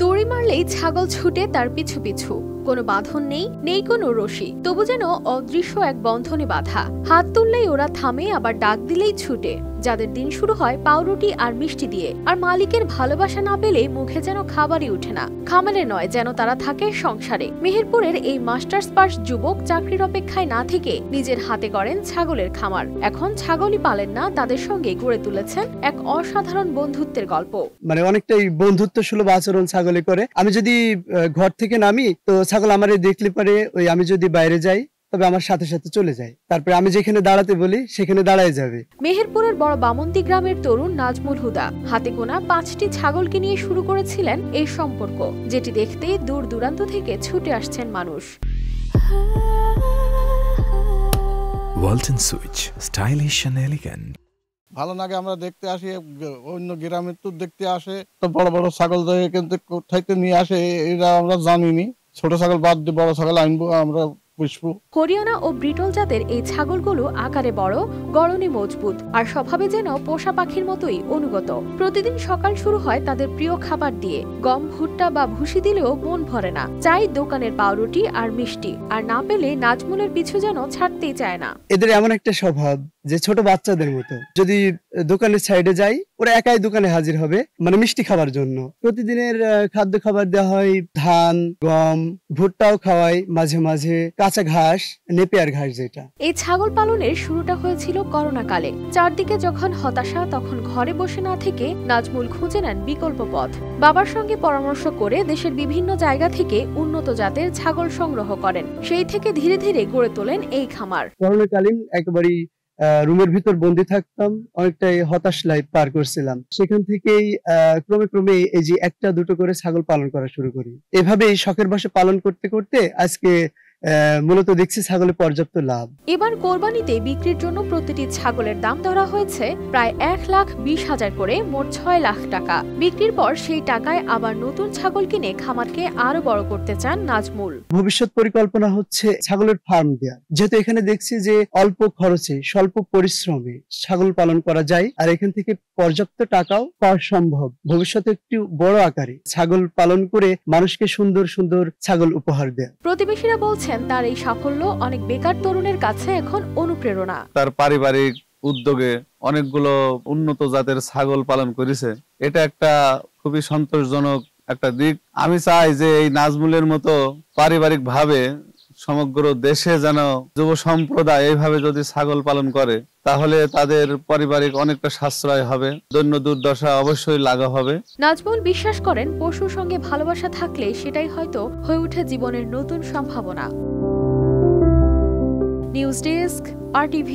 দড়ি মারলেই ছাগল ছুটে তার পিছু পিছু, কোনো বাঁধন নেই, নেই কোনো রশি, তবু যেন অদৃশ্য এক বন্ধনে বাঁধা। হাত তুললেই ওরা থামে, আবার ডাক দিলেই ছুটে। যাদের দিন শুরু হয় পাউরুটি আর মিষ্টি দিয়ে, আর মালিকের ভালোবাসা না পেলে মুখে যেন খাবারই ওঠে না। খামারে নয়, যেন তারা থাকে সংসারে। মেহেরপুরের এই মাস্টার্স পাস যুবক চাকরির অপেক্ষায় না থেকে নিজের হাতে করেন ছাগলের খামার। এখন ছাগলই পালেন না, তাদের সঙ্গে গড়ে তুলেছেন এক অসাধারণ বন্ধুত্বের গল্প। মানে অনেকটাই বন্ধুত্ব সুলভ আচরণ ছাগলে করে। আমি যদি ঘর থেকে নামি, তো ছাগল আমারে দেখলে পরে ওই আমি যদি বাইরে যাই তবে আমার সাথে সাথে চলে যায়, তারপরে আমি যেখানে দাঁড়াতে বলি সেখানে দাঁড়ায় যাবে। মেহেরপুরের বড় বামন্দি গ্রামের তরুণ নাজমুল হুদা হাতে গোনা 5টি ছাগলকে নিয়ে শুরু করেছিলেন এই সম্পর্ক, যেটি দেখতে দূর দূরান্ত থেকে ছুটে আসছেন মানুষ। Walton switch, stylish and elegant. ভালো লাগে, আমরা দেখতে আসি, অন্য গ্রামের তো দেখতে আসে, তো বড় বড় ছাগল কিন্তু কোথাইতে নিয়ে আসে এরা আমরা জানিনি। ছোট ছাগল বাদ দিয়ে বড় ছাগল আনবো আমরা। হরিয়ানা ও ব্রিটল জাতের এই ছাগলগুলো আকারে বড়, গড়নে মজবুত, আর স্বভাবে যেন পোষা পাখির মতোই অনুগত। প্রতিদিন সকাল শুরু হয় তাদের প্রিয় খাবার দিয়ে। গম, ভুট্টা বা ভুসি দিলেও মন ভরে না, চাই দোকানের পাউরুটি আর মিষ্টি, আর না পেলে নাজমুলের পিছু যেন ছাড়তেই চায় না। এদের এমন একটা স্বভাব যে ছোট বাচ্চাদের মতো, যদি দোকানের সাইডে যাই ওরা একাই দোকানে হাজির হবে, মানে মিষ্টি খাবার জন্য। প্রতিদিনের খাদ্য খাবার দেওয়া হয় ধান, গম, ভুট্টাও খাওয়াই, মাঝে মাঝে কাঁচা ঘাস, নেপিয়ার ঘাস যেটা। এই ছাগল পালনের শুরুটা হয়েছিল করোনা কালে। চারদিকে যখন হতাশা, তখন ঘরে বসে না থেকে নাজমুল খুঁজে নেন বিকল্প পথ। বাবার সঙ্গে পরামর্শ করে দেশের বিভিন্ন জায়গা থেকে উন্নত জাতের ছাগল সংগ্রহ করেন। সেই থেকে ধীরে ধীরে গড়ে তোলেন এই খামার। করোনাকালীন একেবারেই রুমের ভিতর বন্দি থাকতাম, অনেকটাই হতাশ লাইফ পার করছিলাম। সেখান থেকেই ক্রমে ক্রমে এই যে একটা দুটো করে ছাগল পালন করা শুরু করি। এভাবেই শখের বশে পালন করতে করতে আজকে মূলত দেখছি ছাগলের পর্যাপ্ত লাভ। এবার কোরবানিতে বিক্রির জন্য প্রতিটি ছাগলের দাম ধরা হয়েছে প্রায় 1,20,000 করে, মোট 6 লাখ টাকা। বিক্রির পর সেই টাকায় আবার নতুন ছাগল কিনে খামারকে আরো বড় করতে চান নাজমুল। ভবিষ্যৎ পরিকল্পনা হচ্ছে ছাগলের ফার্ম দেওয়া, যেহেতু এখানে দেখছি যে অল্প খরচে স্বল্প পরিশ্রমে ছাগল পালন করা যায়, আর এখান থেকে পর্যাপ্ত টাকাও পাওয়া সম্ভব। ভবিষ্যতে একটু বড় আকারে ছাগল পালন করে মানুষকে সুন্দর সুন্দর ছাগল উপহার দেয়া। প্রতিবেশীরা বলছেন তার এই সাফল্য অনেক বেকার তরুণের কাছে এখন অনুপ্রেরণা। তার পারিবারিক উদ্যোগে অনেকগুলো উন্নত জাতের ছাগল পালন করেছে, এটা একটা খুবই সন্তোষজনক একটা দিক। আমি চাই যে এই নাজমুলের মতো পারিবারিক ভাবে সমগ্র দেশে যেন যুব সম্প্রদায় এইভাবে যদি ছাগল পালন করে, তাহলে তাদের পারিবারিক অনেকটা সাশ্রয় হবে, দৈন্য দুর্দশা অবশ্যই লাঘব হবে। নাজমুল বিশ্বাস করেন পশুর সঙ্গে ভালোবাসা থাকলে সেটাই হয়তো হয়ে ওঠে জীবনের নতুন সম্ভাবনা। News desk, RTV।